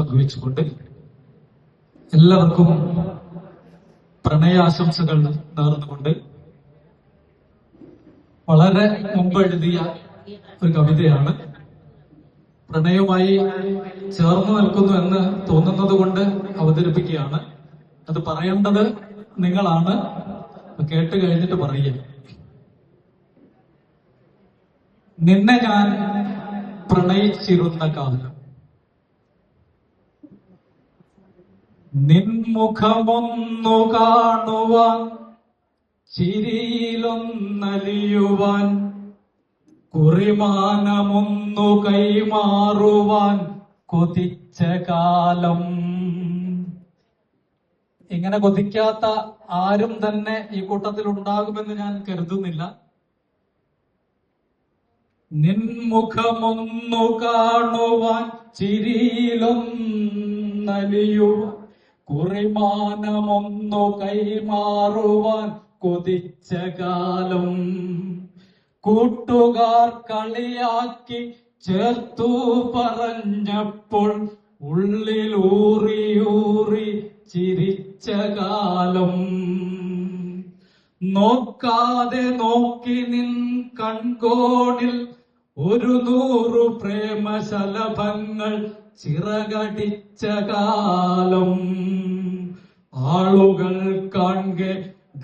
പങ്കുവെച്ചുകൊണ്ട് എല്ലാവർക്കും പ്രണയാശംസകൾ നേർന്നുകൊണ്ട് വളരെ മുമ്പ് എഴുതിയ ഒരു കവിതയാണ്. പ്രണയവുമായി ചേർന്ന് നിൽക്കുന്നു എന്ന് തോന്നുന്നത് കൊണ്ട് അവതരിപ്പിക്കുകയാണ്. അത് പറയേണ്ടത് നിങ്ങളാണ്. കേട്ട് കഴിഞ്ഞിട്ട് പറയുക. നിന്നെ ഞാൻ പ്രണയിച്ചിരുന്ന കാലം, നിൻമുഖമൊന്നു കാണുവാൻ, ചിരിയിലൊന്നലിയുവാൻ, കുറിമാനമൊന്നു കൈമാറുവാൻ കൊതിച്ച കാലം. ഇങ്ങനെ കൊതിക്കാത്ത ആരും തന്നെ ഈ കൂട്ടത്തിൽ ഉണ്ടാകുമെന്ന് ഞാൻ കരുതുന്നില്ല. നിൻമുഖമൊന്നു കാണുവാൻ, ചിരിയിലൊന്നലിയുവാൻ, കുറിമാനമൊന്നു കൈമാറുവാൻ കൊതിച്ച കാലം. കൂട്ടുകാർ കളിയാക്കി ചേർത്തു പറഞ്ഞപ്പോൾ ഉള്ളിലൂറിയൂറി ചിരിച്ച കാലം. നോക്കാതെ നോക്കി നിൻ കൺകോണിൽ 100 പ്രേമശലഭങ്ങൾ ചിറകടിച്ച കാലം. ആളുകൾ കാൺകെ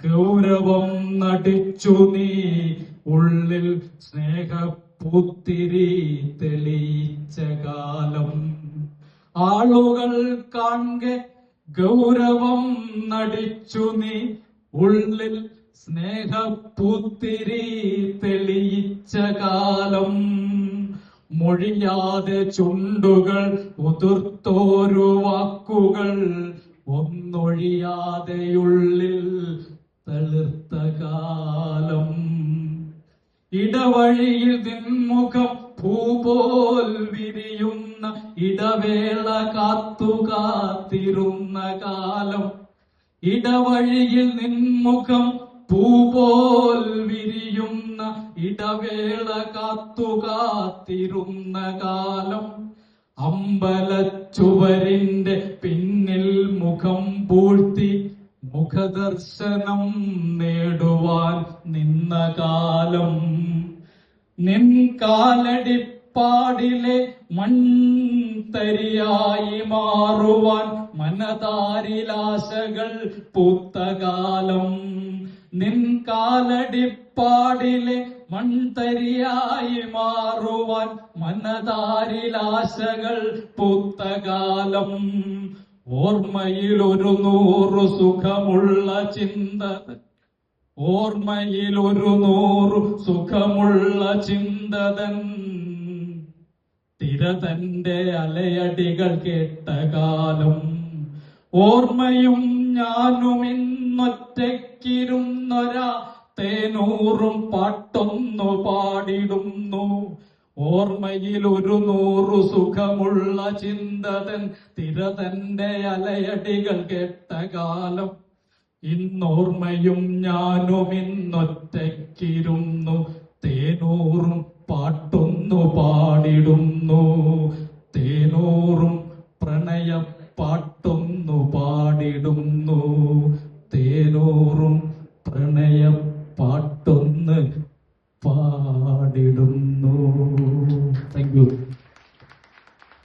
ഗൗരവം നടിച്ചു നീ, ഉള്ളിൽ സ്നേഹപ്പൂത്തിരി തെളിയിച്ച കാലം. ആളുകൾ കാൺകെ ഗൗരവം നടിച്ചു നീ, ഉള്ളിൽ സ്നേഹപ്പൂത്തിരി തെളിയിച്ച കാലം. മൊഴിയാതെ ചുണ്ടുകൾ ഉതിർത്തോരു വാക്കുകൾ, ഒന്നൊഴിയാതെയുള്ളിൽ തളിർത്ത കാലം. ഇടവഴിയിൽ നിൻമുഖം പൂപോൽ വിരിയുന്ന ഇടവേള കാത്തിരുന്ന കാലം. ഇടവഴിയിൽ നിൻമുഖം പൂപോൽ വിരിയുന്ന ഇടവേള കാത്തിരുന്ന കാലം. അമ്പലച്ചുവരിന്റെ പിന്നിൽ മുഖം പൂഴ്ത്തി മുഖദർശനം നേടുവാൻ നിന്ന കാലം. നിൻ കാലടിപ്പാടിലെ മൺതരിയായി മാറുവാൻ മനതാരിലാശകൾ പൂത്ത കാലം. നിൻ കാലടിപ്പാടിലെ മൺതരിയായി മാറുവാൻ മനതാരിലാശകൾ പൂത്ത കാലം. ഓർമ്മയിൽ 100 സുഖമുള്ള ചിന്തതൻ, ഓർമ്മയിൽ 100 സുഖമുള്ള ചിന്തതൻ, തിരതന്റെ അലയടികൾ കേട്ട കാലം. ഓർമ്മയും ഞാനും ഇന്നൊറ്റയ്ക്കിരുന്നൊരാ തേനൂറും പാട്ടൊന്നു പാടിടുന്നു. ഓർമ്മയിൽ 100 സുഖമുള്ള ചിന്തതൻ, തിരതന്റെ അലയടികൾ കേട്ട കാലം. ഇന്നോർമ്മയും ഞാനും ഇന്നൊറ്റയ്ക്കിരുന്നു, തേനൂറും പാട്ടൊന്നു പാടിടുന്നു. തേനൂറും